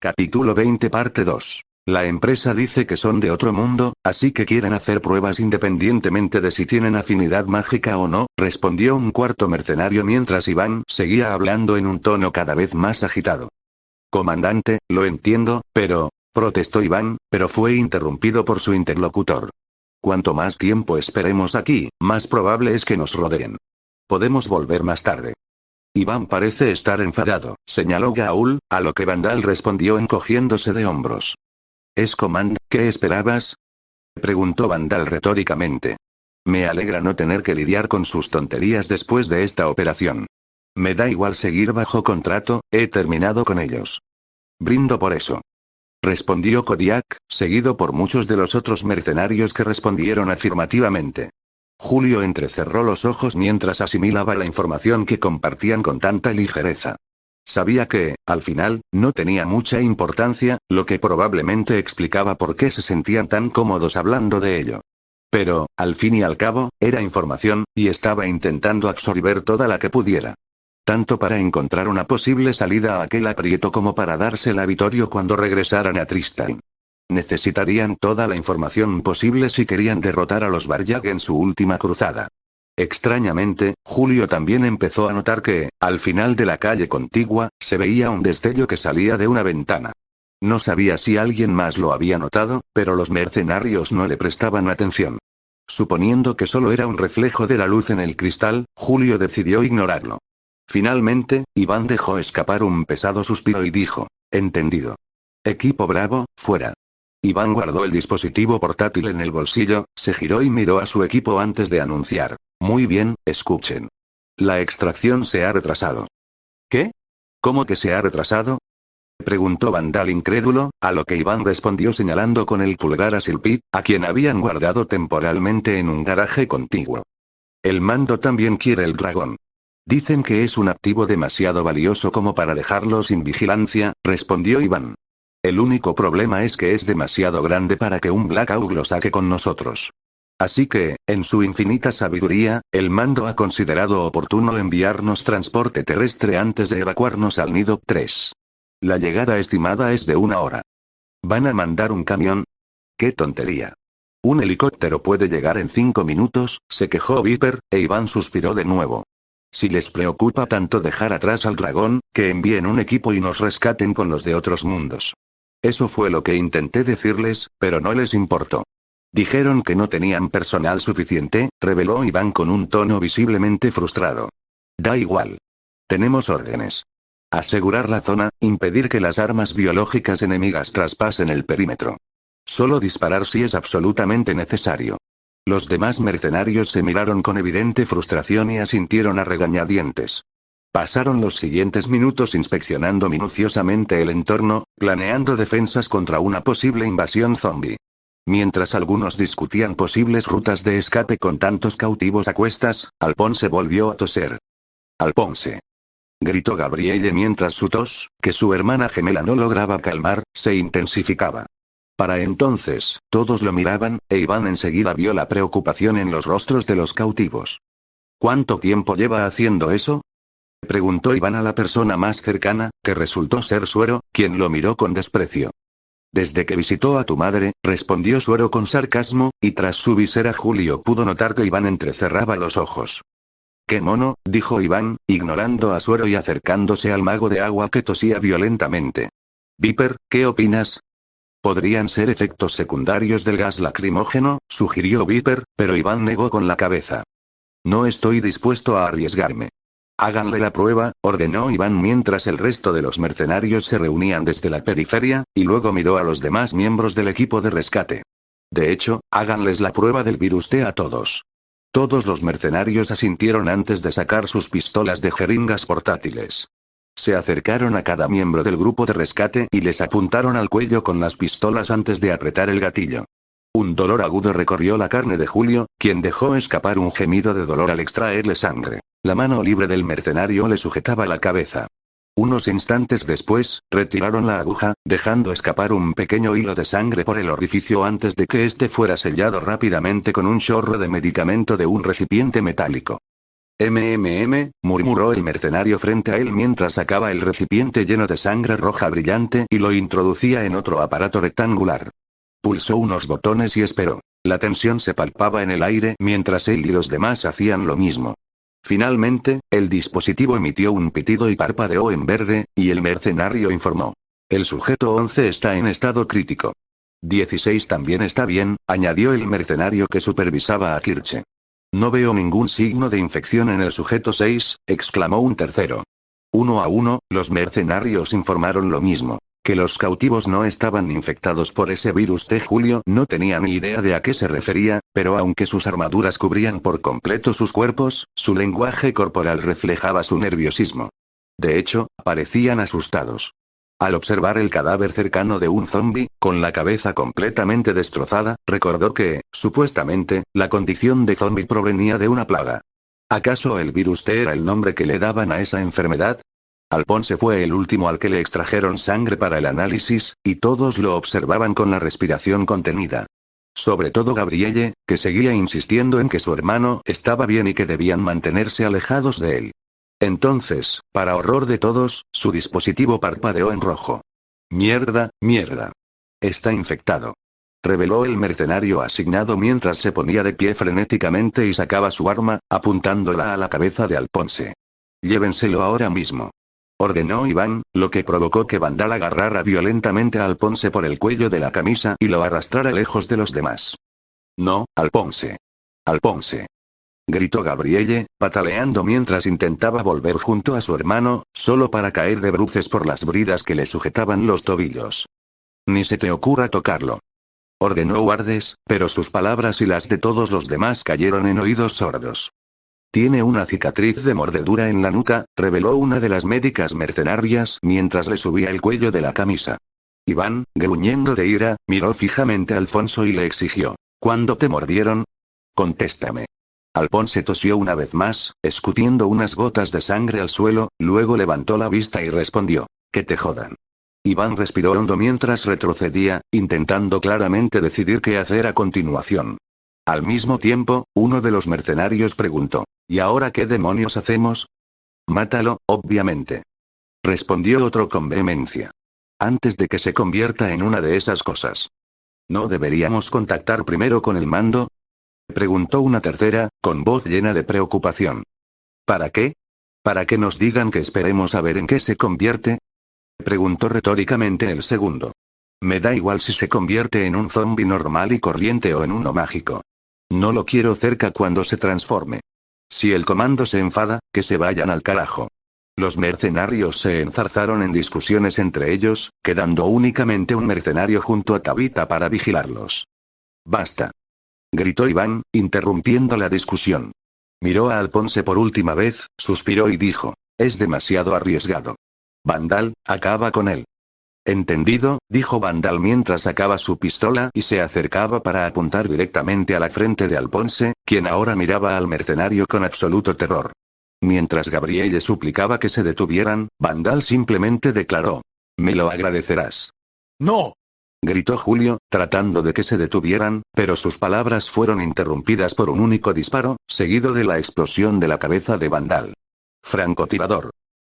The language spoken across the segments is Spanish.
Capítulo 20 parte 2. La empresa dice que son de otro mundo, así que quieren hacer pruebas independientemente de si tienen afinidad mágica o no, respondió un cuarto mercenario mientras Iván seguía hablando en un tono cada vez más agitado. Comandante, lo entiendo, protestó Iván, pero fue interrumpido por su interlocutor. Cuanto más tiempo esperemos aquí, más probable es que nos rodeen. Podemos volver más tarde. Iván parece estar enfadado, señaló Gaul, a lo que Vandal respondió encogiéndose de hombros. ¿Es Comand? ¿Qué esperabas? Preguntó Vandal retóricamente. Me alegra no tener que lidiar con sus tonterías después de esta operación. Me da igual seguir bajo contrato, he terminado con ellos. Brindo por eso. Respondió Kodiak, seguido por muchos de los otros mercenarios que respondieron afirmativamente. Julio entrecerró los ojos mientras asimilaba la información que compartían con tanta ligereza. Sabía que, al final, no tenía mucha importancia, lo que probablemente explicaba por qué se sentían tan cómodos hablando de ello. Pero, al fin y al cabo, era información, y estaba intentando absorber toda la que pudiera. Tanto para encontrar una posible salida a aquel aprieto como para dársela a Vittorio cuando regresaran a Tristan. Necesitarían toda la información posible si querían derrotar a los Varyag en su última cruzada. Extrañamente, Julio también empezó a notar que, al final de la calle contigua, se veía un destello que salía de una ventana. No sabía si alguien más lo había notado, pero los mercenarios no le prestaban atención. Suponiendo que solo era un reflejo de la luz en el cristal, Julio decidió ignorarlo. Finalmente, Iván dejó escapar un pesado suspiro y dijo, entendido. Equipo Bravo, fuera. Iván guardó el dispositivo portátil en el bolsillo, se giró y miró a su equipo antes de anunciar. Muy bien, escuchen. La extracción se ha retrasado. ¿Qué? ¿Cómo que se ha retrasado? Preguntó Vandal incrédulo, a lo que Iván respondió señalando con el pulgar a Silpit, a quien habían guardado temporalmente en un garaje contiguo. El mando también quiere el dragón. Dicen que es un activo demasiado valioso como para dejarlo sin vigilancia, respondió Iván. El único problema es que es demasiado grande para que un Blackout lo saque con nosotros. Así que, en su infinita sabiduría, el mando ha considerado oportuno enviarnos transporte terrestre antes de evacuarnos al Nido 3. La llegada estimada es de 1 hora. ¿Van a mandar un camión? ¡Qué tontería! Un helicóptero puede llegar en 5 minutos, se quejó Viper, e Iván suspiró de nuevo. Si les preocupa tanto dejar atrás al dragón, que envíen un equipo y nos rescaten con los de otros mundos. Eso fue lo que intenté decirles, pero no les importó. Dijeron que no tenían personal suficiente, reveló Iván con un tono visiblemente frustrado. Da igual. Tenemos órdenes. Asegurar la zona, impedir que las armas biológicas enemigas traspasen el perímetro. Solo disparar si es absolutamente necesario. Los demás mercenarios se miraron con evidente frustración y asintieron a regañadientes. Pasaron los siguientes minutos inspeccionando minuciosamente el entorno, planeando defensas contra una posible invasión zombie. Mientras algunos discutían posibles rutas de escape con tantos cautivos a cuestas, Alphonse volvió a toser. «Alphonse», gritó Gabrielle mientras su tos, que su hermana gemela no lograba calmar, se intensificaba. Para entonces, todos lo miraban, e Iván enseguida vio la preocupación en los rostros de los cautivos. «¿Cuánto tiempo lleva haciendo eso?», preguntó Iván a la persona más cercana, que resultó ser Suero, quien lo miró con desprecio. «Desde que visitó a tu madre», respondió Suero con sarcasmo, y tras su visera Julio pudo notar que Iván entrecerraba los ojos. «¡Qué mono!», dijo Iván, ignorando a Suero y acercándose al mago de agua que tosía violentamente. «Viper, ¿qué opinas?» «Podrían ser efectos secundarios del gas lacrimógeno», sugirió Viper, pero Iván negó con la cabeza. «No estoy dispuesto a arriesgarme». «Háganle la prueba», ordenó Iván mientras el resto de los mercenarios se reunían desde la periferia, y luego miró a los demás miembros del equipo de rescate. «De hecho, háganles la prueba del virus T a todos». Todos los mercenarios asintieron antes de sacar sus pistolas de jeringas portátiles. Se acercaron a cada miembro del grupo de rescate y les apuntaron al cuello con las pistolas antes de apretar el gatillo. Un dolor agudo recorrió la carne de Julio, quien dejó escapar un gemido de dolor al extraerle sangre. La mano libre del mercenario le sujetaba la cabeza. Unos instantes después, retiraron la aguja, dejando escapar un pequeño hilo de sangre por el orificio antes de que este fuera sellado rápidamente con un chorro de medicamento de un recipiente metálico. Murmuró el mercenario frente a él mientras sacaba el recipiente lleno de sangre roja brillante y lo introducía en otro aparato rectangular. Pulsó unos botones y esperó. La tensión se palpaba en el aire mientras él y los demás hacían lo mismo. Finalmente, el dispositivo emitió un pitido y parpadeó en verde, y el mercenario informó. El sujeto 11 está en estado crítico. 16 también está bien, añadió el mercenario que supervisaba a Kirche. No veo ningún signo de infección en el sujeto 6, exclamó un tercero. 1 a 1, los mercenarios informaron lo mismo. Que los cautivos no estaban infectados por ese virus. Julio no tenía ni idea de a qué se refería, pero aunque sus armaduras cubrían por completo sus cuerpos, su lenguaje corporal reflejaba su nerviosismo. De hecho, parecían asustados. Al observar el cadáver cercano de un zombi, con la cabeza completamente destrozada, recordó que, supuestamente, la condición de zombi provenía de una plaga. ¿Acaso el virus T era el nombre que le daban a esa enfermedad? Alphonse fue el último al que le extrajeron sangre para el análisis, y todos lo observaban con la respiración contenida. Sobre todo Gabrielle, que seguía insistiendo en que su hermano estaba bien y que debían mantenerse alejados de él. Entonces, para horror de todos, su dispositivo parpadeó en rojo. Mierda, mierda. Está infectado. Reveló el mercenario asignado mientras se ponía de pie frenéticamente y sacaba su arma, apuntándola a la cabeza de Alphonse. Llévenselo ahora mismo. Ordenó Iván, lo que provocó que Vandal agarrara violentamente a Alphonse por el cuello de la camisa y lo arrastrara lejos de los demás. No, Alphonse. Alphonse. Gritó Gabrielle, pataleando mientras intentaba volver junto a su hermano, solo para caer de bruces por las bridas que le sujetaban los tobillos. Ni se te ocurra tocarlo. Ordenó Wardes, pero sus palabras y las de todos los demás cayeron en oídos sordos. Tiene una cicatriz de mordedura en la nuca, reveló una de las médicas mercenarias mientras le subía el cuello de la camisa. Iván, gruñendo de ira, miró fijamente a Alfonso y le exigió. ¿Cuándo te mordieron? Contéstame. Alphonse tosió una vez más, escutiendo unas gotas de sangre al suelo, luego levantó la vista y respondió. Que te jodan. Iván respiró hondo mientras retrocedía, intentando claramente decidir qué hacer a continuación. Al mismo tiempo, uno de los mercenarios preguntó. ¿Y ahora qué demonios hacemos? Mátalo, obviamente. Respondió otro con vehemencia. Antes de que se convierta en una de esas cosas. ¿No deberíamos contactar primero con el mando? Preguntó una tercera, con voz llena de preocupación. ¿Para qué? ¿Para que nos digan que esperemos a ver en qué se convierte? Preguntó retóricamente el segundo. Me da igual si se convierte en un zombi normal y corriente o en uno mágico. No lo quiero cerca cuando se transforme. Si el comando se enfada, que se vayan al carajo. Los mercenarios se enzarzaron en discusiones entre ellos, quedando únicamente un mercenario junto a Tabitha para vigilarlos. Basta. Gritó Iván, interrumpiendo la discusión. Miró a Alphonse por última vez, suspiró y dijo. Es demasiado arriesgado. Vandal, acaba con él. Entendido, dijo Vandal mientras sacaba su pistola y se acercaba para apuntar directamente a la frente de Alphonse, quien ahora miraba al mercenario con absoluto terror. Mientras Gabrielle suplicaba que se detuvieran, Vandal simplemente declaró. Me lo agradecerás. ¡No! Gritó Julio, tratando de que se detuvieran, pero sus palabras fueron interrumpidas por un único disparo, seguido de la explosión de la cabeza de Vandal. Francotirador.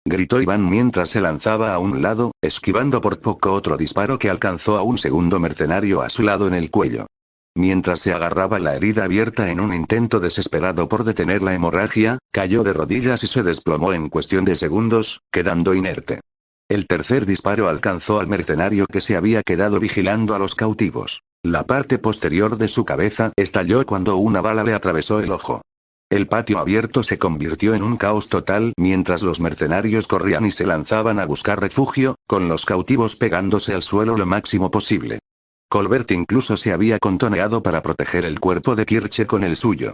Gritó Iván mientras se lanzaba a un lado, esquivando por poco otro disparo que alcanzó a un segundo mercenario a su lado en el cuello. Mientras se agarraba la herida abierta en un intento desesperado por detener la hemorragia, cayó de rodillas y se desplomó en cuestión de segundos, quedando inerte. El tercer disparo alcanzó al mercenario que se había quedado vigilando a los cautivos. La parte posterior de su cabeza estalló cuando una bala le atravesó el ojo. El patio abierto se convirtió en un caos total mientras los mercenarios corrían y se lanzaban a buscar refugio, con los cautivos pegándose al suelo lo máximo posible. Colbert incluso se había contoneado para proteger el cuerpo de Kirche con el suyo.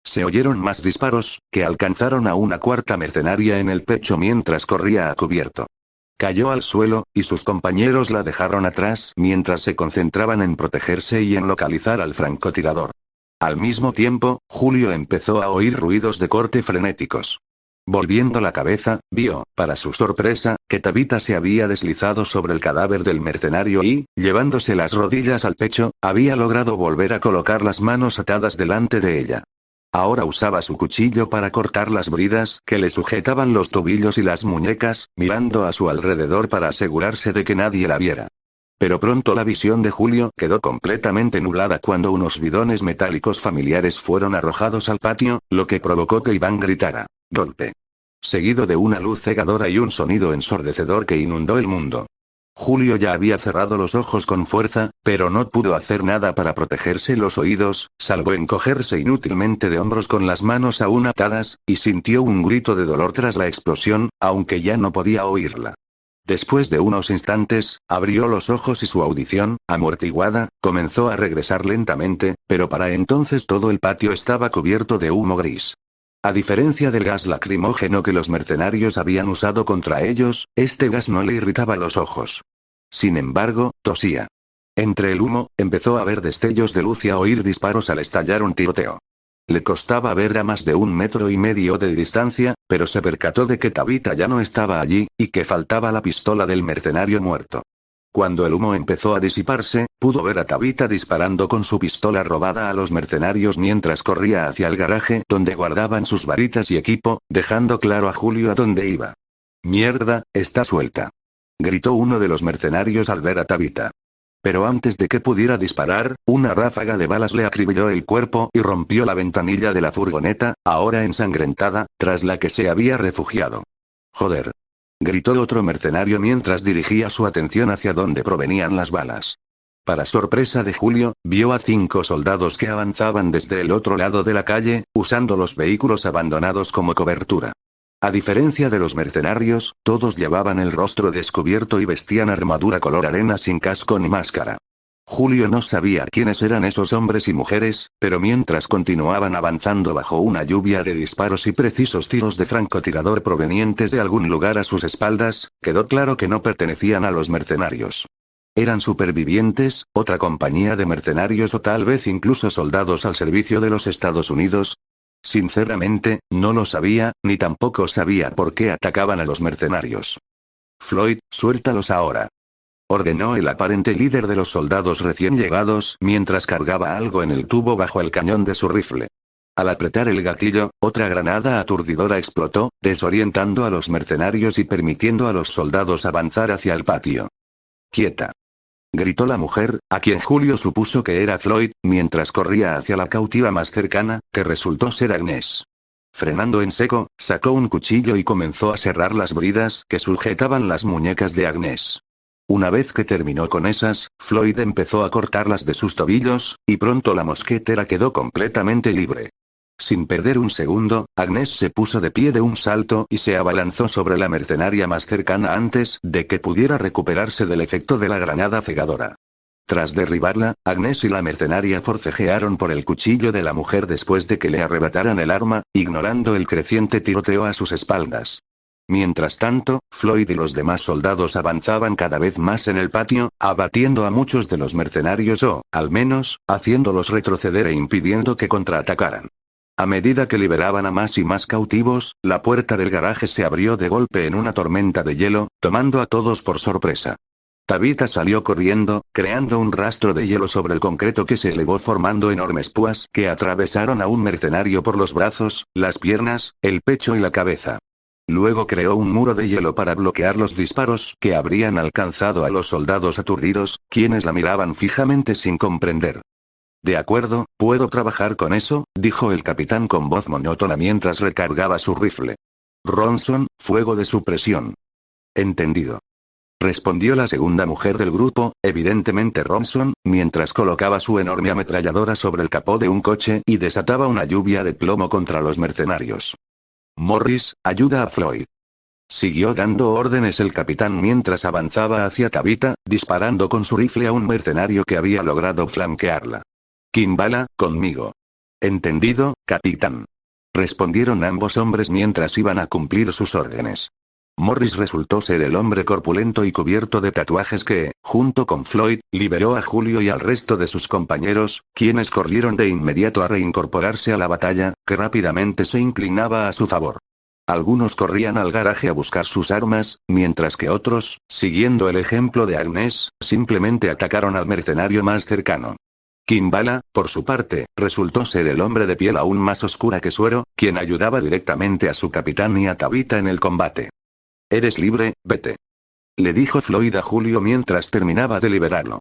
Se oyeron más disparos, que alcanzaron a una cuarta mercenaria en el pecho mientras corría a cubierto. Cayó al suelo, y sus compañeros la dejaron atrás mientras se concentraban en protegerse y en localizar al francotirador. Al mismo tiempo, Julio empezó a oír ruidos de corte frenéticos. Volviendo la cabeza, vio, para su sorpresa, que Tabitha se había deslizado sobre el cadáver del mercenario y, llevándose las rodillas al pecho, había logrado volver a colocar las manos atadas delante de ella. Ahora usaba su cuchillo para cortar las bridas que le sujetaban los tobillos y las muñecas, mirando a su alrededor para asegurarse de que nadie la viera. Pero pronto la visión de Julio quedó completamente nublada cuando unos bidones metálicos familiares fueron arrojados al patio, lo que provocó que Iván gritara: «¡Golpe!», seguido de una luz cegadora y un sonido ensordecedor que inundó el mundo. Julio ya había cerrado los ojos con fuerza, pero no pudo hacer nada para protegerse los oídos, salvo encogerse inútilmente de hombros con las manos aún atadas, y sintió un grito de dolor tras la explosión, aunque ya no podía oírla. Después de unos instantes, abrió los ojos y su audición, amortiguada, comenzó a regresar lentamente, pero para entonces todo el patio estaba cubierto de humo gris. A diferencia del gas lacrimógeno que los mercenarios habían usado contra ellos, este gas no le irritaba los ojos. Sin embargo, tosía. Entre el humo, empezó a ver destellos de luz y a oír disparos al estallar un tiroteo. Le costaba ver a más de 1,5 metros de distancia, pero se percató de que Tabitha ya no estaba allí, y que faltaba la pistola del mercenario muerto. Cuando el humo empezó a disiparse, pudo ver a Tabitha disparando con su pistola robada a los mercenarios mientras corría hacia el garaje donde guardaban sus varitas y equipo, dejando claro a Julio a dónde iba. «¡Mierda, está suelta!», gritó uno de los mercenarios al ver a Tabitha. Pero antes de que pudiera disparar, una ráfaga de balas le acribilló el cuerpo y rompió la ventanilla de la furgoneta, ahora ensangrentada, tras la que se había refugiado. «¡Joder!», gritó otro mercenario mientras dirigía su atención hacia donde provenían las balas. Para sorpresa de Julio, vio a 5 soldados que avanzaban desde el otro lado de la calle, usando los vehículos abandonados como cobertura. A diferencia de los mercenarios, todos llevaban el rostro descubierto y vestían armadura color arena sin casco ni máscara. Julio no sabía quiénes eran esos hombres y mujeres, pero mientras continuaban avanzando bajo una lluvia de disparos y precisos tiros de francotirador provenientes de algún lugar a sus espaldas, quedó claro que no pertenecían a los mercenarios. Eran supervivientes, otra compañía de mercenarios o tal vez incluso soldados al servicio de los Estados Unidos. Sinceramente, no lo sabía, ni tampoco sabía por qué atacaban a los mercenarios. «Floyd, suéltalos ahora», ordenó el aparente líder de los soldados recién llegados mientras cargaba algo en el tubo bajo el cañón de su rifle. Al apretar el gatillo, otra granada aturdidora explotó, desorientando a los mercenarios y permitiendo a los soldados avanzar hacia el patio. «¡Quieta!», gritó la mujer, a quien Julio supuso que era Floyd, mientras corría hacia la cautiva más cercana, que resultó ser Agnes. Frenando en seco, sacó un cuchillo y comenzó a serrar las bridas que sujetaban las muñecas de Agnes. Una vez que terminó con esas, Floyd empezó a cortarlas de sus tobillos, y pronto la mosquetera quedó completamente libre. Sin perder un segundo, Agnes se puso de pie de un salto y se abalanzó sobre la mercenaria más cercana antes de que pudiera recuperarse del efecto de la granada cegadora. Tras derribarla, Agnes y la mercenaria forcejearon por el cuchillo de la mujer después de que le arrebataran el arma, ignorando el creciente tiroteo a sus espaldas. Mientras tanto, Floyd y los demás soldados avanzaban cada vez más en el patio, abatiendo a muchos de los mercenarios o, al menos, haciéndolos retroceder e impidiendo que contraatacaran. A medida que liberaban a más y más cautivos, la puerta del garaje se abrió de golpe en una tormenta de hielo, tomando a todos por sorpresa. Tabitha salió corriendo, creando un rastro de hielo sobre el concreto que se elevó formando enormes púas que atravesaron a un mercenario por los brazos, las piernas, el pecho y la cabeza. Luego creó un muro de hielo para bloquear los disparos que habrían alcanzado a los soldados aturdidos, quienes la miraban fijamente sin comprender. «De acuerdo, puedo trabajar con eso», dijo el capitán con voz monótona mientras recargaba su rifle. «Ronson, fuego de supresión». «Entendido», respondió la segunda mujer del grupo, evidentemente Ronson, mientras colocaba su enorme ametralladora sobre el capó de un coche y desataba una lluvia de plomo contra los mercenarios. «Morris, ayuda a Floyd». Siguió dando órdenes el capitán mientras avanzaba hacia Tabitha, disparando con su rifle a un mercenario que había logrado flanquearla. «Kimbala, conmigo». «Entendido, capitán», respondieron ambos hombres mientras iban a cumplir sus órdenes. Morris resultó ser el hombre corpulento y cubierto de tatuajes que, junto con Floyd, liberó a Julio y al resto de sus compañeros, quienes corrieron de inmediato a reincorporarse a la batalla, que rápidamente se inclinaba a su favor. Algunos corrían al garaje a buscar sus armas, mientras que otros, siguiendo el ejemplo de Agnes, simplemente atacaron al mercenario más cercano. Kimbala, por su parte, resultó ser el hombre de piel aún más oscura que Suero, quien ayudaba directamente a su capitán y a Tabitha en el combate. Eres libre, vete. Le dijo Floyd a Julio mientras terminaba de liberarlo.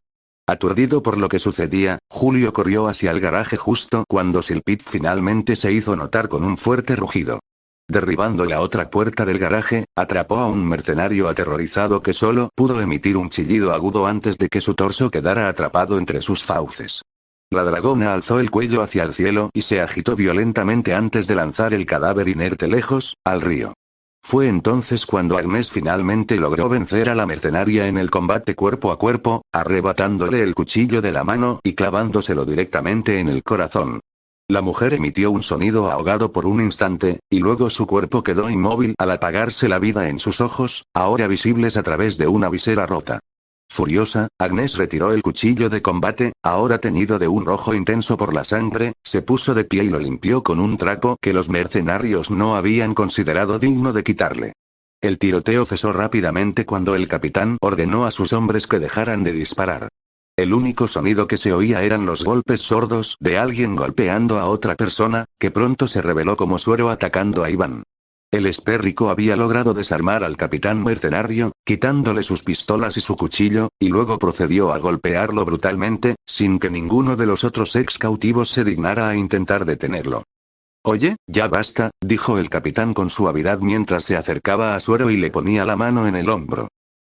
Aturdido por lo que sucedía, Julio corrió hacia el garaje justo cuando Silpit finalmente se hizo notar con un fuerte rugido. Derribando la otra puerta del garaje, atrapó a un mercenario aterrorizado que solo pudo emitir un chillido agudo antes de que su torso quedara atrapado entre sus fauces. La dragona alzó el cuello hacia el cielo y se agitó violentamente antes de lanzar el cadáver inerte lejos, al río. Fue entonces cuando Agnes finalmente logró vencer a la mercenaria en el combate cuerpo a cuerpo, arrebatándole el cuchillo de la mano y clavándoselo directamente en el corazón. La mujer emitió un sonido ahogado por un instante, y luego su cuerpo quedó inmóvil al apagarse la vida en sus ojos, ahora visibles a través de una visera rota. Furiosa, Agnes retiró el cuchillo de combate, ahora teñido de un rojo intenso por la sangre, se puso de pie y lo limpió con un trapo que los mercenarios no habían considerado digno de quitarle. El tiroteo cesó rápidamente cuando el capitán ordenó a sus hombres que dejaran de disparar. El único sonido que se oía eran los golpes sordos de alguien golpeando a otra persona, que pronto se reveló como Suero atacando a Iván. El espérrico había logrado desarmar al capitán mercenario, quitándole sus pistolas y su cuchillo, y luego procedió a golpearlo brutalmente, sin que ninguno de los otros ex cautivos se dignara a intentar detenerlo. Oye, ya basta, dijo el capitán con suavidad mientras se acercaba a Suero y le ponía la mano en el hombro.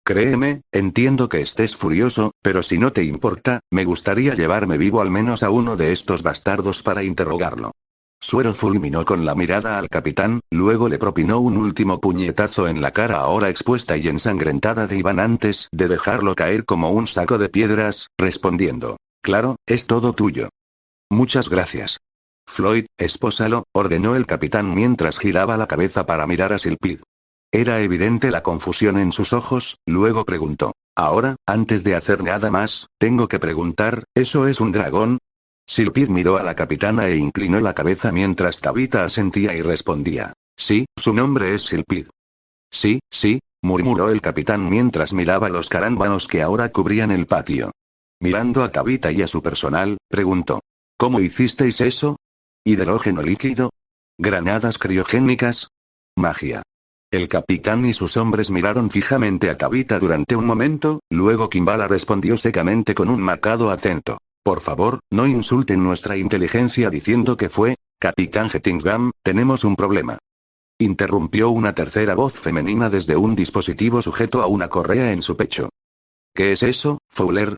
Créeme, entiendo que estés furioso, pero si no te importa, me gustaría llevarme vivo al menos a uno de estos bastardos para interrogarlo. Suero fulminó con la mirada al capitán, luego le propinó un último puñetazo en la cara ahora expuesta y ensangrentada de Iván antes de dejarlo caer como un saco de piedras, respondiendo: claro, es todo tuyo. Muchas gracias. Floyd, espósalo, ordenó el capitán mientras giraba la cabeza para mirar a Silpid. Era evidente la confusión en sus ojos, luego preguntó: ahora, antes de hacer nada más, tengo que preguntar, ¿eso es un dragón? Silpid miró a la capitana e inclinó la cabeza mientras Tabitha asentía y respondía: sí, su nombre es Silpid. Sí, sí, murmuró el capitán mientras miraba los carámbanos que ahora cubrían el patio. Mirando a Tabitha y a su personal, preguntó: ¿cómo hicisteis eso? ¿Hidrógeno líquido? ¿Granadas criogénicas? Magia. El capitán y sus hombres miraron fijamente a Tabitha durante un momento, luego Kimbala respondió secamente con un marcado acento: por favor, no insulten nuestra inteligencia diciendo que fue, Capitán Hettingham, tenemos un problema. Interrumpió una tercera voz femenina desde un dispositivo sujeto a una correa en su pecho. ¿Qué es eso, Fowler?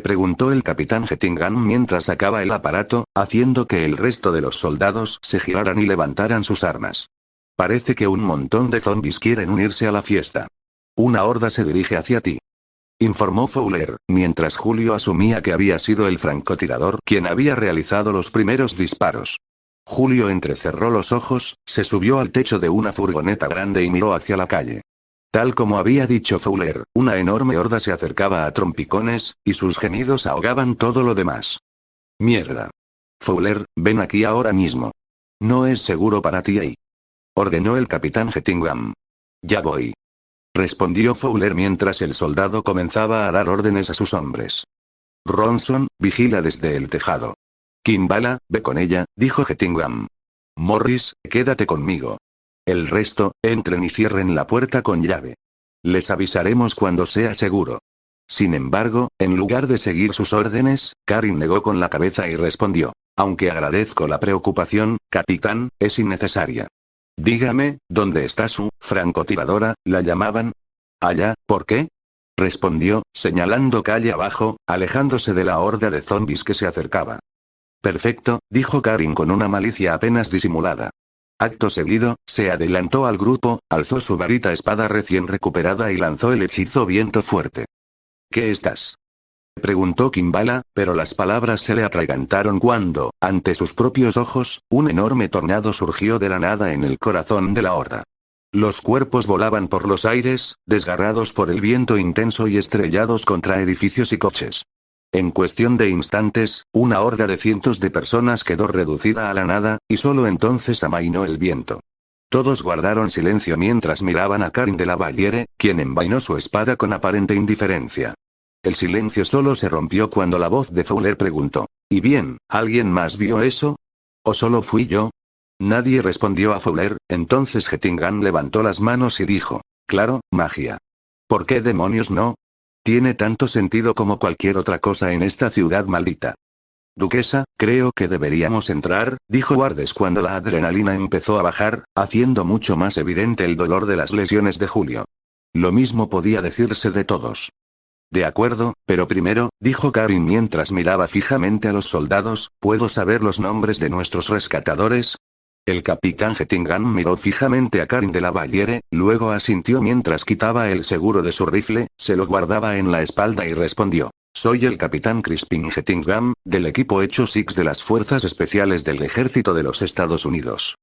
Preguntó el capitán Hettingham mientras sacaba el aparato, haciendo que el resto de los soldados se giraran y levantaran sus armas. Parece que un montón de zombies quieren unirse a la fiesta. Una horda se dirige hacia ti. Informó Fowler, mientras Julio asumía que había sido el francotirador quien había realizado los primeros disparos. Julio entrecerró los ojos, se subió al techo de una furgoneta grande y miró hacia la calle. Tal como había dicho Fowler, una enorme horda se acercaba a trompicones, y sus gemidos ahogaban todo lo demás. Mierda. Fowler, ven aquí ahora mismo. No es seguro para ti ahí. Ordenó el capitán Hettingham. Ya voy. Respondió Fowler mientras el soldado comenzaba a dar órdenes a sus hombres. Ronson, vigila desde el tejado. Kimbala, ve con ella, dijo Hettingham. Morris, quédate conmigo. El resto, entren y cierren la puerta con llave. Les avisaremos cuando sea seguro. Sin embargo, en lugar de seguir sus órdenes, Karin negó con la cabeza y respondió: aunque agradezco la preocupación, capitán, es innecesaria. Dígame, ¿dónde está su francotiradora? ¿La llamaban? Allá, ¿por qué? Respondió, señalando calle abajo, alejándose de la horda de zombies que se acercaba. Perfecto, dijo Karin con una malicia apenas disimulada. Acto seguido, se adelantó al grupo, alzó su varita espada recién recuperada y lanzó el hechizo viento fuerte. ¿Qué estás? Preguntó Kimbala, pero las palabras se le atragantaron cuando, ante sus propios ojos, un enorme tornado surgió de la nada en el corazón de la horda. Los cuerpos volaban por los aires, desgarrados por el viento intenso y estrellados contra edificios y coches. En cuestión de instantes, una horda de cientos de personas quedó reducida a la nada, y solo entonces amainó el viento. Todos guardaron silencio mientras miraban a Karin de la Valliere, quien envainó su espada con aparente indiferencia. El silencio solo se rompió cuando la voz de Fowler preguntó: Y bien, ¿alguien más vio eso? ¿O solo fui yo? Nadie respondió a Fowler, entonces Gettingham levantó las manos y dijo, claro, magia. ¿Por qué demonios no? Tiene tanto sentido como cualquier otra cosa en esta ciudad maldita. Duquesa, creo que deberíamos entrar, dijo Wardes cuando la adrenalina empezó a bajar, haciendo mucho más evidente el dolor de las lesiones de Julio. Lo mismo podía decirse de todos. De acuerdo, pero primero, dijo Karin mientras miraba fijamente a los soldados, ¿puedo saber los nombres de nuestros rescatadores? El capitán Gettingham miró fijamente a Karin de la Valliere, luego asintió mientras quitaba el seguro de su rifle, se lo guardaba en la espalda y respondió. Soy el capitán Crispin Gettingham, del equipo Hecho Six de las Fuerzas Especiales del Ejército de los Estados Unidos.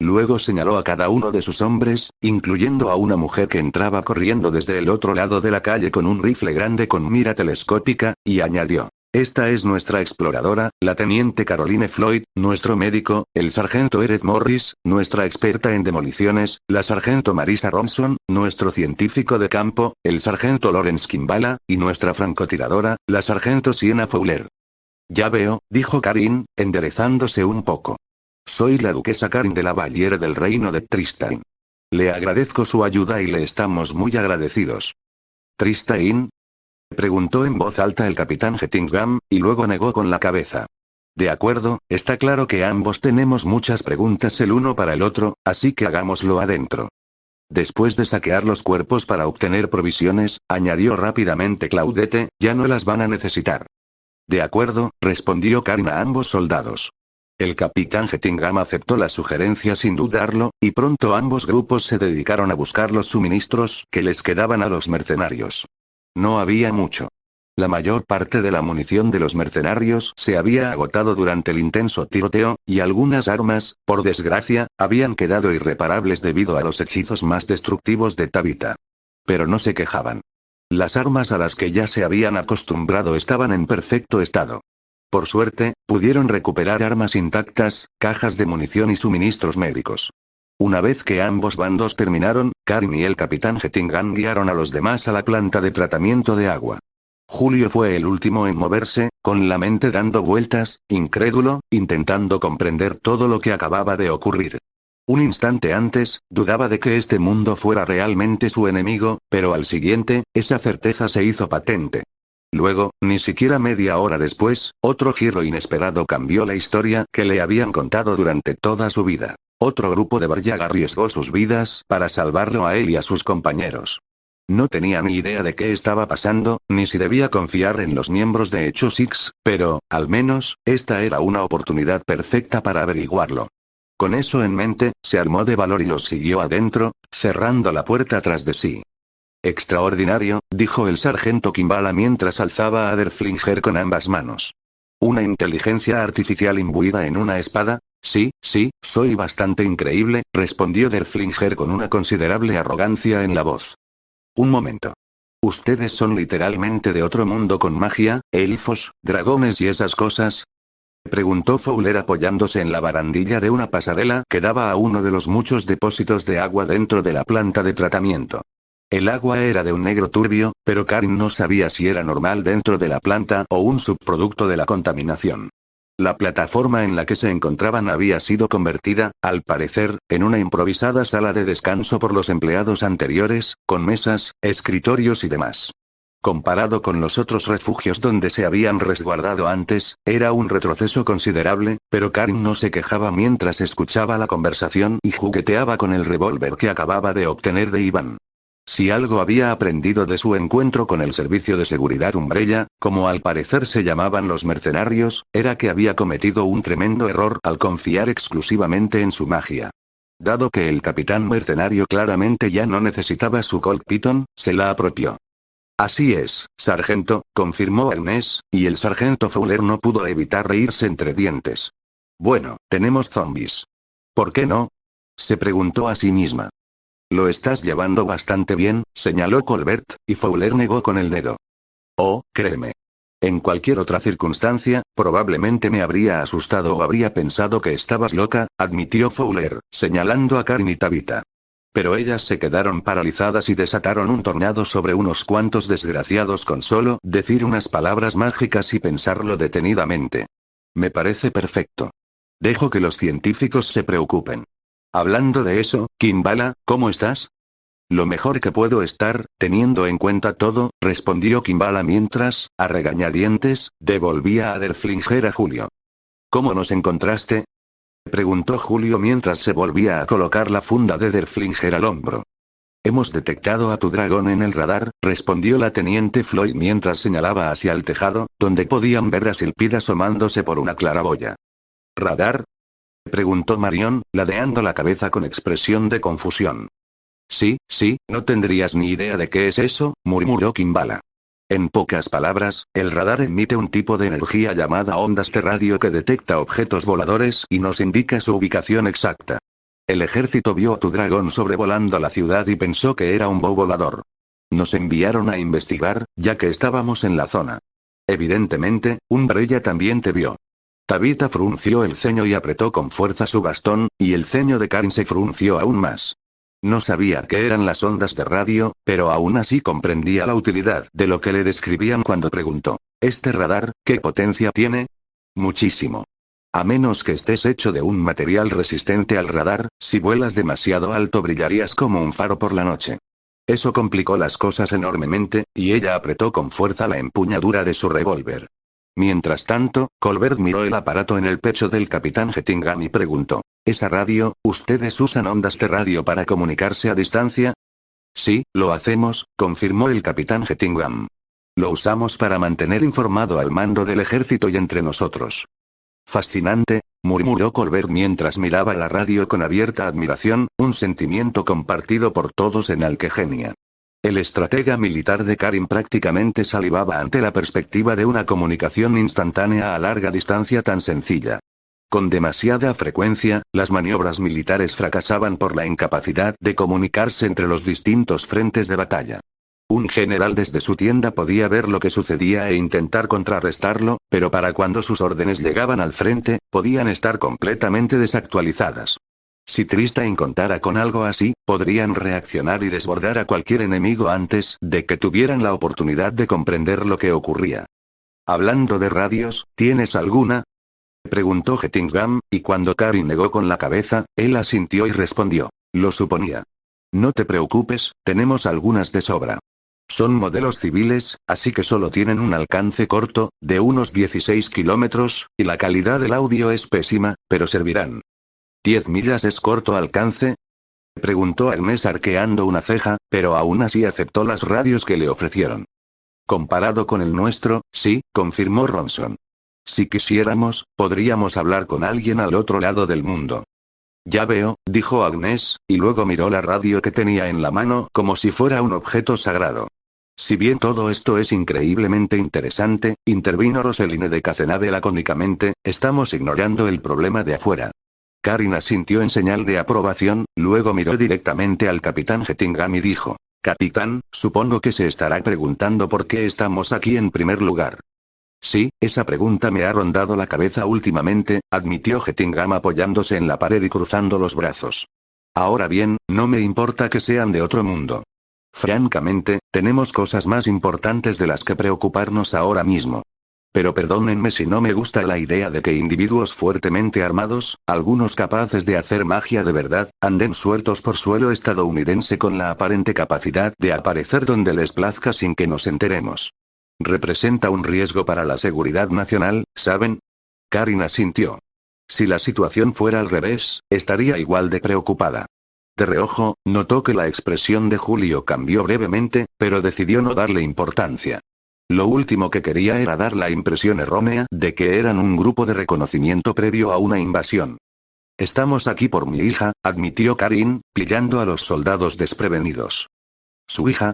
Luego señaló a cada uno de sus hombres, incluyendo a una mujer que entraba corriendo desde el otro lado de la calle con un rifle grande con mira telescópica, y añadió. Esta es nuestra exploradora, la teniente Caroline Floyd, nuestro médico, el sargento Eric Morris, nuestra experta en demoliciones, la sargento Marisa Robson, nuestro científico de campo, el sargento Lawrence Kimbala, y nuestra francotiradora, la sargento Sienna Fowler. Ya veo, dijo Karin, enderezándose un poco. Soy la duquesa Karin de la Valliere del reino de Tristain. Le agradezco su ayuda y le estamos muy agradecidos. ¿Tristain? Preguntó en voz alta el capitán Gettingham, y luego negó con la cabeza. De acuerdo, está claro que ambos tenemos muchas preguntas el uno para el otro, así que hagámoslo adentro. Después de saquear los cuerpos para obtener provisiones, añadió rápidamente Claudette, ya no las van a necesitar. De acuerdo, respondió Karin a ambos soldados. El capitán Gettingham aceptó la sugerencia sin dudarlo, y pronto ambos grupos se dedicaron a buscar los suministros que les quedaban a los mercenarios. No había mucho. La mayor parte de la munición de los mercenarios se había agotado durante el intenso tiroteo, y algunas armas, por desgracia, habían quedado irreparables debido a los hechizos más destructivos de Tabitha. Pero no se quejaban. Las armas a las que ya se habían acostumbrado estaban en perfecto estado. Por suerte, pudieron recuperar armas intactas, cajas de munición y suministros médicos. Una vez que ambos bandos terminaron, Karin y el capitán Gettingham guiaron a los demás a la planta de tratamiento de agua. Julio fue el último en moverse, con la mente dando vueltas, incrédulo, intentando comprender todo lo que acababa de ocurrir. Un instante antes, dudaba de que este mundo fuera realmente su enemigo, pero al siguiente, esa certeza se hizo patente. Luego, ni siquiera media hora después, otro giro inesperado cambió la historia que le habían contado durante toda su vida. Otro grupo de Baryaga arriesgó sus vidas para salvarlo a él y a sus compañeros. No tenía ni idea de qué estaba pasando, ni si debía confiar en los miembros de Hecho Six, pero, al menos, esta era una oportunidad perfecta para averiguarlo. Con eso en mente, se armó de valor y los siguió adentro, cerrando la puerta tras de sí. Extraordinario, dijo el sargento Kimbala mientras alzaba a Derflinger con ambas manos. ¿Una inteligencia artificial imbuida en una espada? Sí, soy bastante increíble, respondió Derflinger con una considerable arrogancia en la voz. Un momento. ¿Ustedes son literalmente de otro mundo con magia, elfos, dragones y esas cosas? Preguntó Fowler apoyándose en la barandilla de una pasarela que daba a uno de los muchos depósitos de agua dentro de la planta de tratamiento. El agua era de un negro turbio, pero Karin no sabía si era normal dentro de la planta o un subproducto de la contaminación. La plataforma en la que se encontraban había sido convertida, al parecer, en una improvisada sala de descanso por los empleados anteriores, con mesas, escritorios y demás. Comparado con los otros refugios donde se habían resguardado antes, era un retroceso considerable, pero Karin no se quejaba mientras escuchaba la conversación y jugueteaba con el revólver que acababa de obtener de Ivan. Si algo había aprendido de su encuentro con el servicio de seguridad Umbrella, como al parecer se llamaban los mercenarios, era que había cometido un tremendo error al confiar exclusivamente en su magia. Dado que el capitán mercenario claramente ya no necesitaba su Colt Python, se la apropió. Así es, sargento, confirmó Ernest, y el sargento Fowler no pudo evitar reírse entre dientes. Bueno, tenemos zombies. ¿Por qué no? Se preguntó a sí misma. Lo estás llevando bastante bien, señaló Colbert, y Fowler negó con el dedo. Oh, créeme. En cualquier otra circunstancia, probablemente me habría asustado o habría pensado que estabas loca, admitió Fowler, señalando a Karin y Tabitha. Pero ellas se quedaron paralizadas y desataron un tornado sobre unos cuantos desgraciados con solo decir unas palabras mágicas y pensarlo detenidamente. Me parece perfecto. Dejo que los científicos se preocupen. Hablando de eso, Kimbala, ¿cómo estás? Lo mejor que puedo estar, teniendo en cuenta todo, respondió Kimbala mientras, a regañadientes, devolvía a Derflinger a Julio. ¿Cómo nos encontraste? Preguntó Julio mientras se volvía a colocar la funda de Derflinger al hombro. Hemos detectado a tu dragón en el radar, respondió la teniente Floyd mientras señalaba hacia el tejado, donde podían ver a Silpid asomándose por una claraboya. ¿Radar? Preguntó Marion, ladeando la cabeza con expresión de confusión. Sí, no tendrías ni idea de qué es eso, murmuró Kimbala. En pocas palabras, el radar emite un tipo de energía llamada ondas de radio que detecta objetos voladores y nos indica su ubicación exacta. El ejército vio a tu dragón sobrevolando la ciudad y pensó que era un bow volador. Nos enviaron a investigar, ya que estábamos en la zona. Evidentemente, Umbrella también te vio. Tabitha frunció el ceño y apretó con fuerza su bastón, y el ceño de Karin se frunció aún más. No sabía qué eran las ondas de radio, pero aún así comprendía la utilidad de lo que le describían cuando preguntó. ¿Este radar, qué potencia tiene? Muchísimo. A menos que estés hecho de un material resistente al radar, si vuelas demasiado alto brillarías como un faro por la noche. Eso complicó las cosas enormemente, y ella apretó con fuerza la empuñadura de su revólver. Mientras tanto, Colbert miró el aparato en el pecho del capitán Gettingham y preguntó. ¿Esa radio, ustedes usan ondas de radio para comunicarse a distancia? Sí, lo hacemos, confirmó el capitán Gettingham. Lo usamos para mantener informado al mando del ejército y entre nosotros. Fascinante, murmuró Colbert mientras miraba la radio con abierta admiración, un sentimiento compartido por todos en Alquegenia. El estratega militar de Karin prácticamente salivaba ante la perspectiva de una comunicación instantánea a larga distancia tan sencilla. Con demasiada frecuencia, las maniobras militares fracasaban por la incapacidad de comunicarse entre los distintos frentes de batalla. Un general desde su tienda podía ver lo que sucedía e intentar contrarrestarlo, pero para cuando sus órdenes llegaban al frente, podían estar completamente desactualizadas. Si Tristain contara con algo así, podrían reaccionar y desbordar a cualquier enemigo antes de que tuvieran la oportunidad de comprender lo que ocurría. Hablando de radios, ¿tienes alguna? Preguntó Gettingham, y cuando Karin negó con la cabeza, él asintió y respondió. Lo suponía. No te preocupes, tenemos algunas de sobra. Son modelos civiles, así que solo tienen un alcance corto, de unos 16 kilómetros, y la calidad del audio es pésima, pero servirán. ¿10 millas es corto alcance? Preguntó Agnes arqueando una ceja, pero aún así aceptó las radios que le ofrecieron. Comparado con el nuestro, sí, confirmó Ronson. Si quisiéramos, podríamos hablar con alguien al otro lado del mundo. Ya veo, dijo Agnes, y luego miró la radio que tenía en la mano como si fuera un objeto sagrado. Si bien todo esto es increíblemente interesante, intervino Roseline de Cazenave lacónicamente, estamos ignorando el problema de afuera. Karin asintió en señal de aprobación, luego miró directamente al capitán Gettingham y dijo. Capitán, supongo que se estará preguntando por qué estamos aquí en primer lugar. Sí, esa pregunta me ha rondado la cabeza últimamente, admitió Gettingham apoyándose en la pared y cruzando los brazos. Ahora bien, no me importa que sean de otro mundo. Francamente, tenemos cosas más importantes de las que preocuparnos ahora mismo. Pero perdónenme si no me gusta la idea de que individuos fuertemente armados, algunos capaces de hacer magia de verdad, anden sueltos por suelo estadounidense con la aparente capacidad de aparecer donde les plazca sin que nos enteremos. Representa un riesgo para la seguridad nacional, ¿saben? Karin asintió. Si la situación fuera al revés, estaría igual de preocupada. De reojo, notó que la expresión de Julio cambió brevemente, pero decidió no darle importancia. Lo último que quería era dar la impresión errónea de que eran un grupo de reconocimiento previo a una invasión. Estamos aquí por mi hija, admitió Karin, pillando a los soldados desprevenidos. ¿Su hija?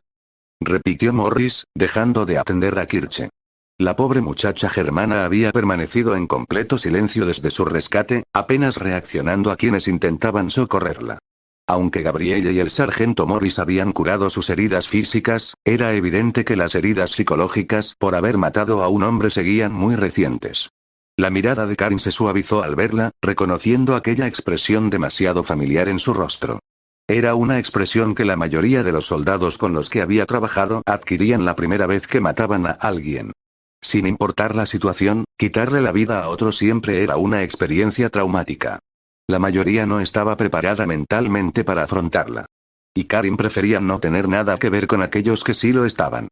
Repitió Morris, dejando de atender a Kirche. La pobre muchacha germana había permanecido en completo silencio desde su rescate, apenas reaccionando a quienes intentaban socorrerla. Aunque Gabrielle y el sargento Morris habían curado sus heridas físicas, era evidente que las heridas psicológicas por haber matado a un hombre seguían muy recientes. La mirada de Karin se suavizó al verla, reconociendo aquella expresión demasiado familiar en su rostro. Era una expresión que la mayoría de los soldados con los que había trabajado adquirían la primera vez que mataban a alguien. Sin importar la situación, quitarle la vida a otro siempre era una experiencia traumática. La mayoría no estaba preparada mentalmente para afrontarla. Y Karin prefería no tener nada que ver con aquellos que sí lo estaban.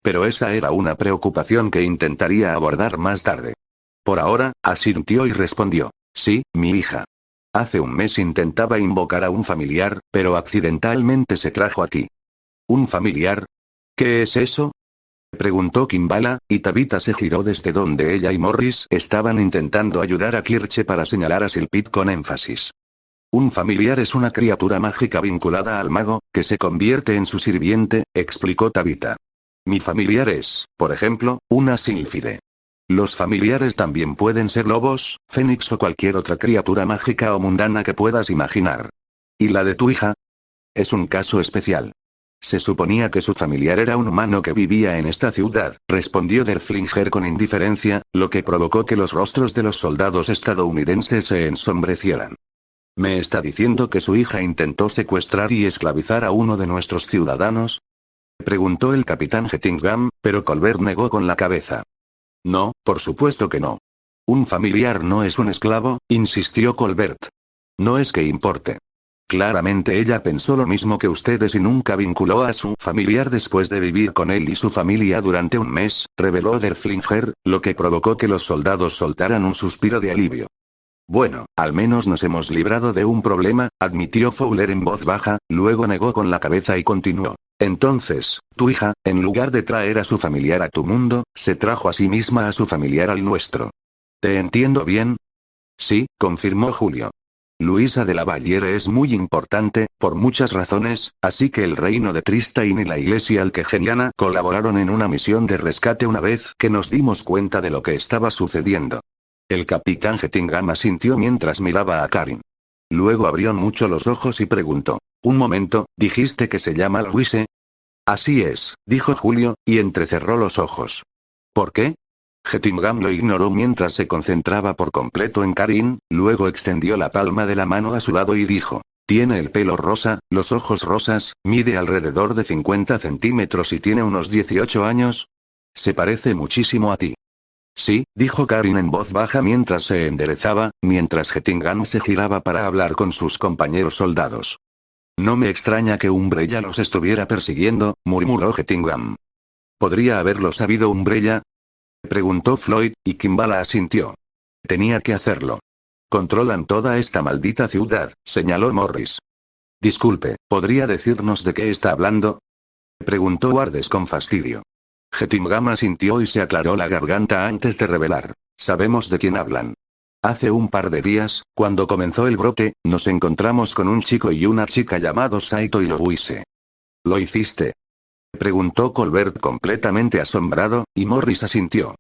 Pero esa era una preocupación que intentaría abordar más tarde. Por ahora, asintió y respondió: sí, mi hija. Hace un mes intentaba invocar a un familiar, pero accidentalmente se trajo aquí. ¿Un familiar? ¿Qué es eso?, preguntó Kimbala, y Tabitha se giró desde donde ella y Morris estaban intentando ayudar a Kirche para señalar a Silpit con énfasis. Un familiar es una criatura mágica vinculada al mago, que se convierte en su sirviente, explicó Tabitha. Mi familiar es, por ejemplo, una sílfide. Los familiares también pueden ser lobos, fénix o cualquier otra criatura mágica o mundana que puedas imaginar. ¿Y la de tu hija? Es un caso especial. Se suponía que su familiar era un humano que vivía en esta ciudad, respondió Derflinger con indiferencia, lo que provocó que los rostros de los soldados estadounidenses se ensombrecieran. ¿Me está diciendo que su hija intentó secuestrar y esclavizar a uno de nuestros ciudadanos?, preguntó el capitán Hettingham, pero Colbert negó con la cabeza. No, por supuesto que no. Un familiar no es un esclavo, insistió Colbert. No es que importe. Claramente ella pensó lo mismo que ustedes y nunca vinculó a su familiar después de vivir con él y su familia durante un mes, reveló Derflinger, lo que provocó que los soldados soltaran un suspiro de alivio. Bueno, al menos nos hemos librado de un problema, admitió Fowler en voz baja, luego negó con la cabeza y continuó. Entonces, tu hija, en lugar de traer a su familiar a tu mundo, se trajo a sí misma a su familiar al nuestro. ¿Te entiendo bien? Sí, confirmó Julio. Luisa de la Valliere es muy importante, por muchas razones, así que el reino de Tristain y la iglesia alquejeriana colaboraron en una misión de rescate una vez que nos dimos cuenta de lo que estaba sucediendo. El capitán Hettingham asintió mientras miraba a Karin. Luego abrió mucho los ojos y preguntó. Un momento, ¿dijiste que se llama Louise? Así es, dijo Julio, y entrecerró los ojos. ¿Por qué? Hettingham lo ignoró mientras se concentraba por completo en Karin, luego extendió la palma de la mano a su lado y dijo. Tiene el pelo rosa, los ojos rosas, mide alrededor de 50 centímetros y tiene unos 18 años. Se parece muchísimo a ti. Sí, dijo Karin en voz baja mientras se enderezaba, mientras Hettingham se giraba para hablar con sus compañeros soldados. No me extraña que Umbrella los estuviera persiguiendo, murmuró Hettingham. ¿Podría haberlo sabido Umbrella?, preguntó Floyd, y Kimbala asintió. Tenía que hacerlo. Controlan toda esta maldita ciudad, señaló Morris. Disculpe, ¿podría decirnos de qué está hablando?, preguntó Wardes con fastidio. Hettingham asintió y se aclaró la garganta antes de revelar. Sabemos de quién hablan. Hace un par de días, cuando comenzó el brote, nos encontramos con un chico y una chica llamados Saito y Louise. ¿Lo hiciste?, preguntó Colbert completamente asombrado, y Morris asintió.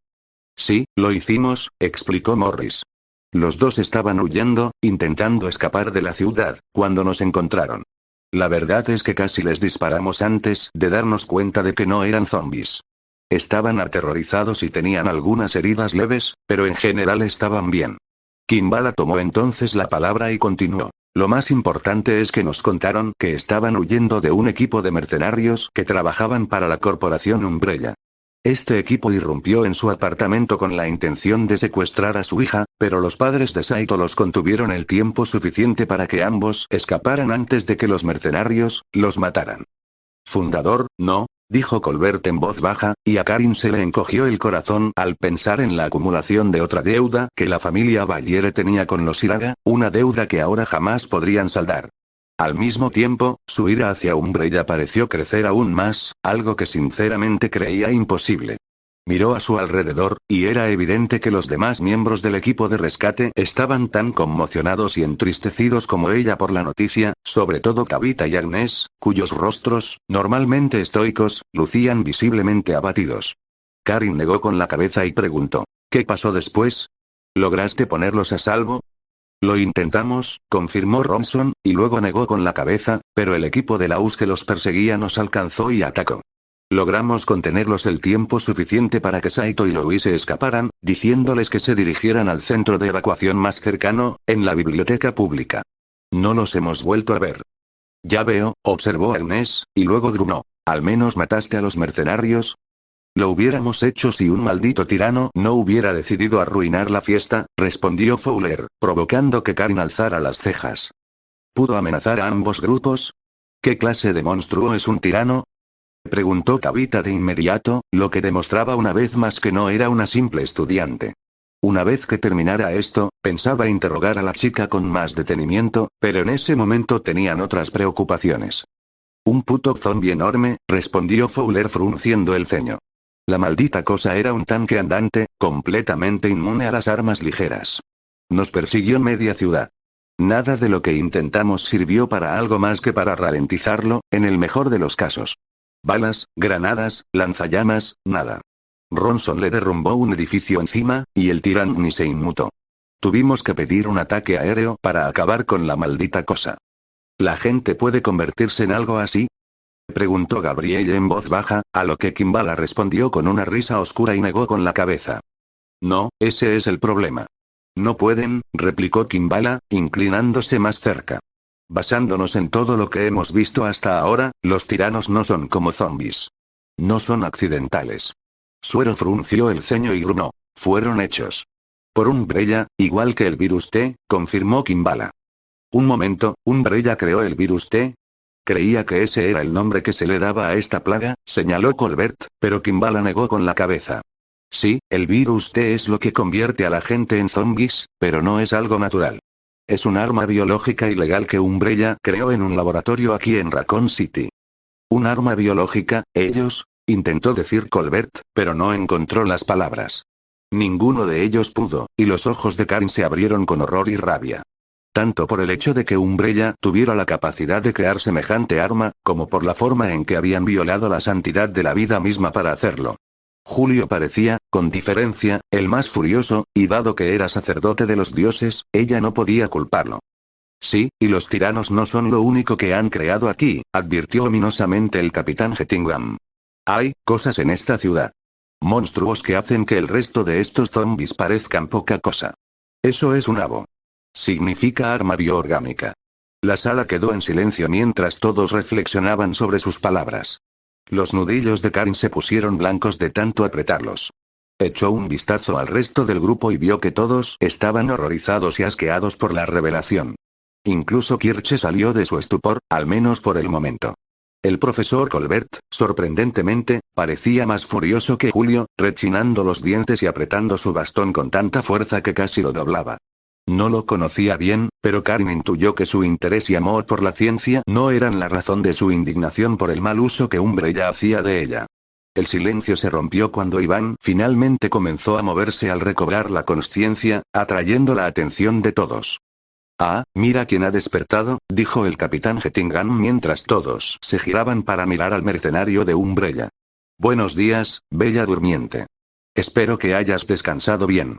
Sí, lo hicimos, explicó Morris. Los dos estaban huyendo, intentando escapar de la ciudad, cuando nos encontraron. La verdad es que casi les disparamos antes de darnos cuenta de que no eran zombies. Estaban aterrorizados y tenían algunas heridas leves, pero en general estaban bien. Kimbala tomó entonces la palabra y continuó. Lo más importante es que nos contaron que estaban huyendo de un equipo de mercenarios que trabajaban para la corporación Umbrella. Este equipo irrumpió en su apartamento con la intención de secuestrar a su hija, pero los padres de Saito los contuvieron el tiempo suficiente para que ambos escaparan antes de que los mercenarios los mataran. Fundador, no, dijo Colbert en voz baja, y a Karin se le encogió el corazón al pensar en la acumulación de otra deuda que la familia Valliere tenía con los Iraga, una deuda que ahora jamás podrían saldar. Al mismo tiempo, su ira hacia Umbrella pareció crecer aún más, algo que sinceramente creía imposible. Miró a su alrededor, y era evidente que los demás miembros del equipo de rescate estaban tan conmocionados y entristecidos como ella por la noticia, sobre todo Tabitha y Agnes, cuyos rostros, normalmente estoicos, lucían visiblemente abatidos. Karin negó con la cabeza y preguntó, ¿qué pasó después? ¿Lograste ponerlos a salvo? Lo intentamos, confirmó Ronson, y luego negó con la cabeza, pero el equipo de la US que los perseguía nos alcanzó y atacó. Logramos contenerlos el tiempo suficiente para que Saito y Louise escaparan, diciéndoles que se dirigieran al centro de evacuación más cercano, en la biblioteca pública. No los hemos vuelto a ver. Ya veo, observó Agnes, y luego gruñó. ¿Al menos mataste a los mercenarios? Lo hubiéramos hecho si un maldito tirano no hubiera decidido arruinar la fiesta, respondió Fowler, provocando que Karin alzara las cejas. ¿Pudo amenazar a ambos grupos? ¿Qué clase de monstruo es un tirano? Preguntó Tabitha de inmediato, lo que demostraba una vez más que no era una simple estudiante. Una vez que terminara esto, pensaba interrogar a la chica con más detenimiento, pero en ese momento tenían otras preocupaciones. Un puto zombie enorme, respondió Fowler frunciendo el ceño. La maldita cosa era un tanque andante, completamente inmune a las armas ligeras. Nos persiguió media ciudad. Nada de lo que intentamos sirvió para algo más que para ralentizarlo, en el mejor de los casos. Balas, granadas, lanzallamas, nada. Ronson le derrumbó un edificio encima, y el tirano ni se inmutó. Tuvimos que pedir un ataque aéreo para acabar con la maldita cosa. ¿La gente puede convertirse en algo así? Preguntó Gabrielle en voz baja, a lo que Kimbala respondió con una risa oscura y negó con la cabeza. No, ese es el problema. No pueden, replicó Kimbala, inclinándose más cerca. Basándonos en todo lo que hemos visto hasta ahora, los tiranos no son como zombies. No son accidentales. Suero frunció el ceño y gruñó. Fueron hechos por Umbrella, igual que el virus T, confirmó Kimbala. Un momento, ¿Umbrella creó el virus T? Creía que ese era el nombre que se le daba a esta plaga, señaló Colbert, pero Kimbala negó con la cabeza. Sí, el virus T es lo que convierte a la gente en zombies, pero no es algo natural. Es un arma biológica ilegal que Umbrella creó en un laboratorio aquí en Raccoon City. ¿Un arma biológica, ellos? Intentó decir Colbert, pero no encontró las palabras. Ninguno de ellos pudo, y los ojos de Karin se abrieron con horror y rabia. Tanto por el hecho de que Umbrella tuviera la capacidad de crear semejante arma, como por la forma en que habían violado la santidad de la vida misma para hacerlo. Julio parecía, con diferencia, el más furioso, y dado que era sacerdote de los dioses, ella no podía culparlo. Sí, y los tiranos no son lo único que han creado aquí, advirtió ominosamente el capitán Gettingham. Hay cosas en esta ciudad. Monstruos que hacen que el resto de estos zombies parezcan poca cosa. Eso es un abo. Significa arma bioorgánica. La sala quedó en silencio mientras todos reflexionaban sobre sus palabras. Los nudillos de Karin se pusieron blancos de tanto apretarlos. Echó un vistazo al resto del grupo y vio que todos estaban horrorizados y asqueados por la revelación. Incluso Kirche salió de su estupor, al menos por el momento. El profesor Colbert, sorprendentemente, parecía más furioso que Julio, rechinando los dientes y apretando su bastón con tanta fuerza que casi lo doblaba. No lo conocía bien, pero Karin intuyó que su interés y amor por la ciencia no eran la razón de su indignación por el mal uso que Umbrella hacía de ella. El silencio se rompió cuando Iván finalmente comenzó a moverse al recobrar la consciencia, atrayendo la atención de todos. Ah, mira quién ha despertado, dijo el capitán Gettingham mientras todos se giraban para mirar al mercenario de Umbrella. Buenos días, bella durmiente. Espero que hayas descansado bien.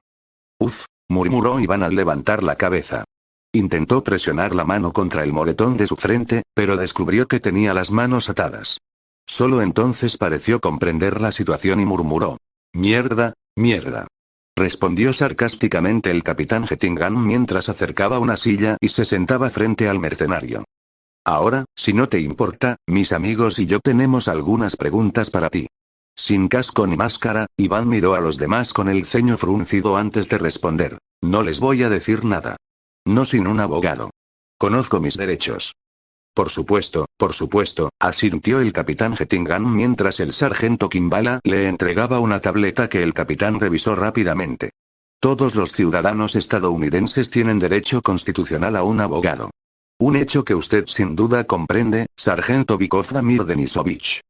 Uf, murmuró Iván al levantar la cabeza. Intentó presionar la mano contra el moretón de su frente, pero descubrió que tenía las manos atadas. Solo entonces pareció comprender la situación y murmuró. Mierda, mierda. Respondió sarcásticamente el capitán Gettingham mientras acercaba una silla y se sentaba frente al mercenario. Ahora, si no te importa, mis amigos y yo tenemos algunas preguntas para ti. Sin casco ni máscara, Iván miró a los demás con el ceño fruncido antes de responder. No les voy a decir nada. No sin un abogado. Conozco mis derechos. Por supuesto, asintió el capitán Gettingham mientras el sargento Kimbala le entregaba una tableta que el capitán revisó rápidamente. Todos los ciudadanos estadounidenses tienen derecho constitucional a un abogado. Un hecho que usted sin duda comprende, sargento Vikov Damir Denisovich.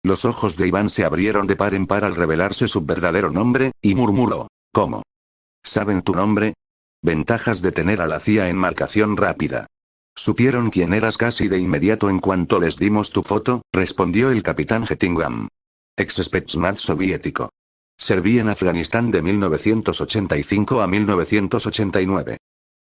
Los ojos de Iván se abrieron de par en par al revelarse su verdadero nombre, y murmuró. ¿Cómo? ¿Saben tu nombre? Ventajas de tener a la CIA en marcación rápida. Supieron quién eras casi de inmediato en cuanto les dimos tu foto, respondió el capitán Gettingham. Ex-Spetsnaz soviético. Serví en Afganistán de 1985 a 1989.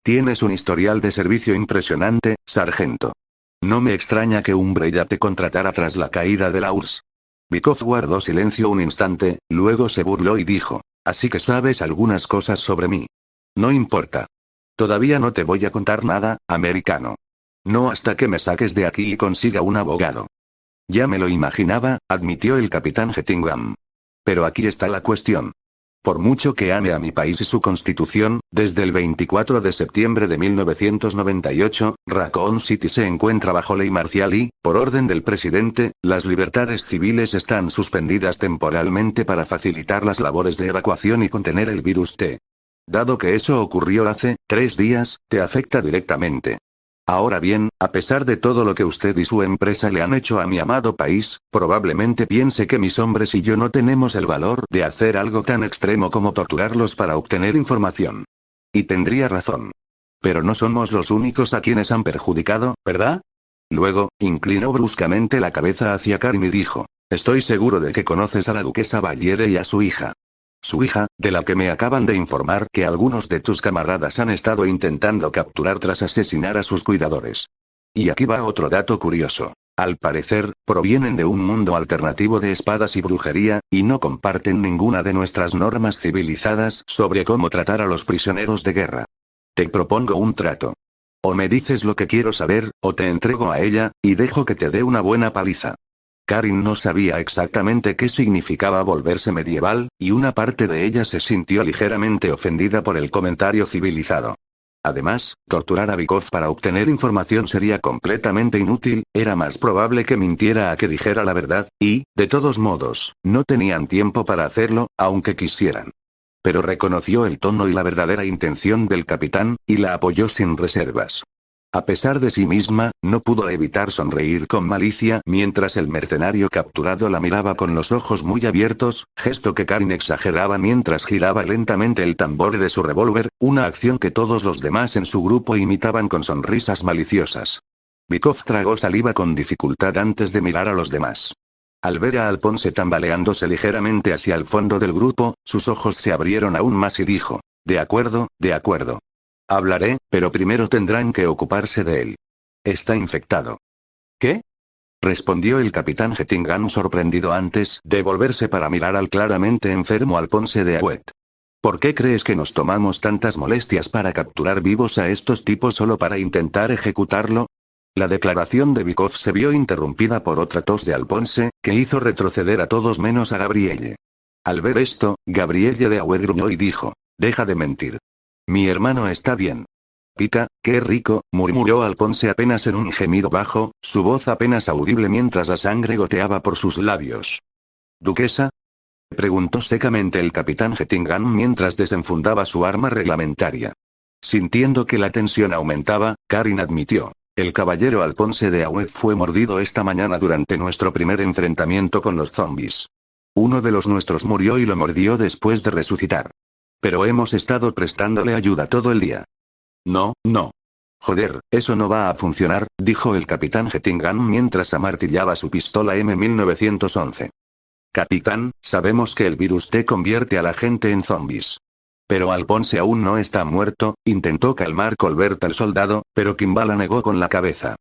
Tienes un historial de servicio impresionante, sargento. No me extraña que Umbrella te contratara tras la caída de la URSS. Vikov guardó silencio un instante, luego se burló y dijo. Así que sabes algunas cosas sobre mí. No importa. Todavía no te voy a contar nada, americano. No hasta que me saques de aquí y consiga un abogado. Ya me lo imaginaba, admitió el capitán Gettingham. Pero aquí está la cuestión. Por mucho que ame a mi país y su constitución, desde el 24 de septiembre de 1998, Raccoon City se encuentra bajo ley marcial y, por orden del presidente, las libertades civiles están suspendidas temporalmente para facilitar las labores de evacuación y contener el virus T. Dado que eso ocurrió hace 3 días, te afecta directamente. Ahora bien, a pesar de todo lo que usted y su empresa le han hecho a mi amado país, probablemente piense que mis hombres y yo no tenemos el valor de hacer algo tan extremo como torturarlos para obtener información. Y tendría razón. Pero no somos los únicos a quienes han perjudicado, ¿verdad? Luego, inclinó bruscamente la cabeza hacia Karin y dijo, estoy seguro de que conoces a la duquesa Valiere y a su hija. Su hija, de la que me acaban de informar que algunos de tus camaradas han estado intentando capturar tras asesinar a sus cuidadores. Y aquí va otro dato curioso. Al parecer, provienen de un mundo alternativo de espadas y brujería, y no comparten ninguna de nuestras normas civilizadas sobre cómo tratar a los prisioneros de guerra. Te propongo un trato. O me dices lo que quiero saber, o te entrego a ella, y dejo que te dé una buena paliza. Karin no sabía exactamente qué significaba volverse medieval, y una parte de ella se sintió ligeramente ofendida por el comentario civilizado. Además, torturar a Bykov para obtener información sería completamente inútil, era más probable que mintiera a que dijera la verdad, y, de todos modos, no tenían tiempo para hacerlo, aunque quisieran. Pero reconoció el tono y la verdadera intención del capitán, y la apoyó sin reservas. A pesar de sí misma, no pudo evitar sonreír con malicia mientras el mercenario capturado la miraba con los ojos muy abiertos, gesto que Karin exageraba mientras giraba lentamente el tambor de su revólver, una acción que todos los demás en su grupo imitaban con sonrisas maliciosas. Bykov tragó saliva con dificultad antes de mirar a los demás. Al ver a Alphonse tambaleándose ligeramente hacia el fondo del grupo, sus ojos se abrieron aún más y dijo, de acuerdo, de acuerdo. Hablaré, pero primero tendrán que ocuparse de él. Está infectado. ¿Qué? Respondió el capitán Hettingham sorprendido antes de volverse para mirar al claramente enfermo Alphonse de Agüet. ¿Por qué crees que nos tomamos tantas molestias para capturar vivos a estos tipos solo para intentar ejecutarlo? La declaración de Bykov se vio interrumpida por otra tos de Alphonse, que hizo retroceder a todos menos a Gabrielle. Al ver esto, Gabrielle de Agüet gruñó y dijo, deja de mentir. Mi hermano está bien. Pica, qué rico, murmuró Alphonse apenas en un gemido bajo, su voz apenas audible mientras la sangre goteaba por sus labios. ¿Duquesa? Preguntó secamente el capitán Hettingham mientras desenfundaba su arma reglamentaria. Sintiendo que la tensión aumentaba, Karin admitió. El caballero Alphonse de Agüet fue mordido esta mañana durante nuestro primer enfrentamiento con los zombies. Uno de los nuestros murió y lo mordió después de resucitar. Pero hemos estado prestándole ayuda todo el día. No, no. Joder, eso no va a funcionar, dijo el capitán Hettingham mientras amartillaba su pistola M1911. Capitán, sabemos que el virus T convierte a la gente en zombies. Pero Alphonse aún no está muerto, intentó calmar Colbert al soldado, pero Kimbala negó con la cabeza.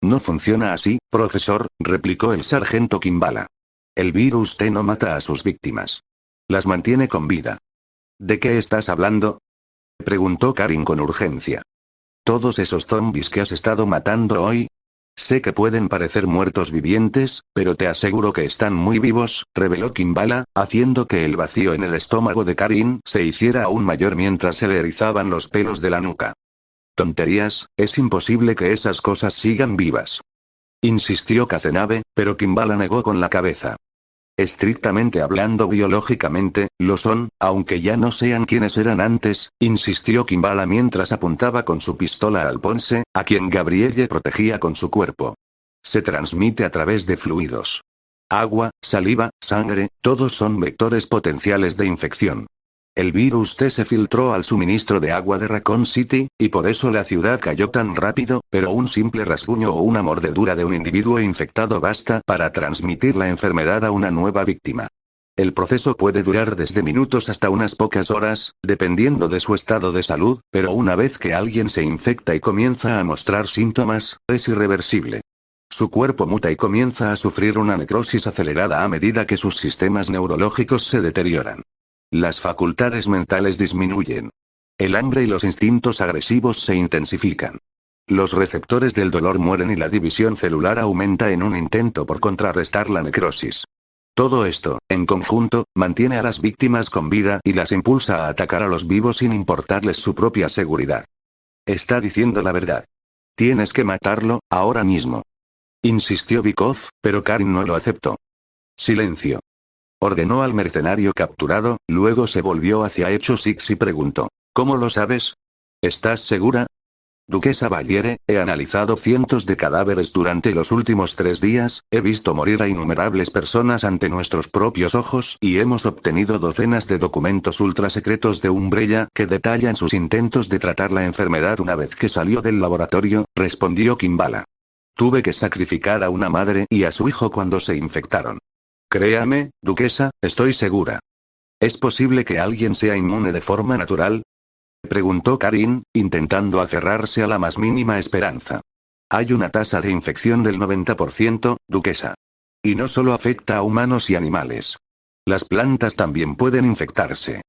No funciona así, profesor, replicó el sargento Kimbala. El virus T no mata a sus víctimas. Las mantiene con vida. ¿De qué estás hablando? Preguntó Karin con urgencia. Todos esos zombies que has estado matando hoy. Sé que pueden parecer muertos vivientes, pero te aseguro que están muy vivos, reveló Kimbala, haciendo que el vacío en el estómago de Karin se hiciera aún mayor mientras se le erizaban los pelos de la nuca. Tonterías, es imposible que esas cosas sigan vivas. Insistió Cazenave, pero Kimbala negó con la cabeza. Estrictamente hablando biológicamente, lo son, aunque ya no sean quienes eran antes, insistió Kimbala mientras apuntaba con su pistola a Alphonse, a quien Gabrielle protegía con su cuerpo. Se transmite a través de fluidos. Agua, saliva, sangre, todos son vectores potenciales de infección. El virus T se filtró al suministro de agua de Raccoon City, y por eso la ciudad cayó tan rápido, pero un simple rasguño o una mordedura de un individuo infectado basta para transmitir la enfermedad a una nueva víctima. El proceso puede durar desde minutos hasta unas pocas horas, dependiendo de su estado de salud, pero una vez que alguien se infecta y comienza a mostrar síntomas, es irreversible. Su cuerpo muta y comienza a sufrir una necrosis acelerada a medida que sus sistemas neurológicos se deterioran. Las facultades mentales disminuyen. El hambre y los instintos agresivos se intensifican. Los receptores del dolor mueren y la división celular aumenta en un intento por contrarrestar la necrosis. Todo esto, en conjunto, mantiene a las víctimas con vida y las impulsa a atacar a los vivos sin importarles su propia seguridad. Está diciendo la verdad. Tienes que matarlo, ahora mismo. Insistió Bykov, pero Karin no lo aceptó. Silencio. Ordenó al mercenario capturado, luego se volvió hacia Echo Six y preguntó. ¿Cómo lo sabes? ¿Estás segura? Duquesa Valiere, he analizado cientos de cadáveres durante los últimos 3 días, he visto morir a innumerables personas ante nuestros propios ojos y hemos obtenido docenas de documentos ultrasecretos de Umbrella que detallan sus intentos de tratar la enfermedad una vez que salió del laboratorio, respondió Kimbala. Tuve que sacrificar a una madre y a su hijo cuando se infectaron. Créame, duquesa, estoy segura. ¿Es posible que alguien sea inmune de forma natural? Preguntó Karin, intentando aferrarse a la más mínima esperanza. Hay una tasa de infección del 90%, duquesa. Y no solo afecta a humanos y animales. Las plantas también pueden infectarse.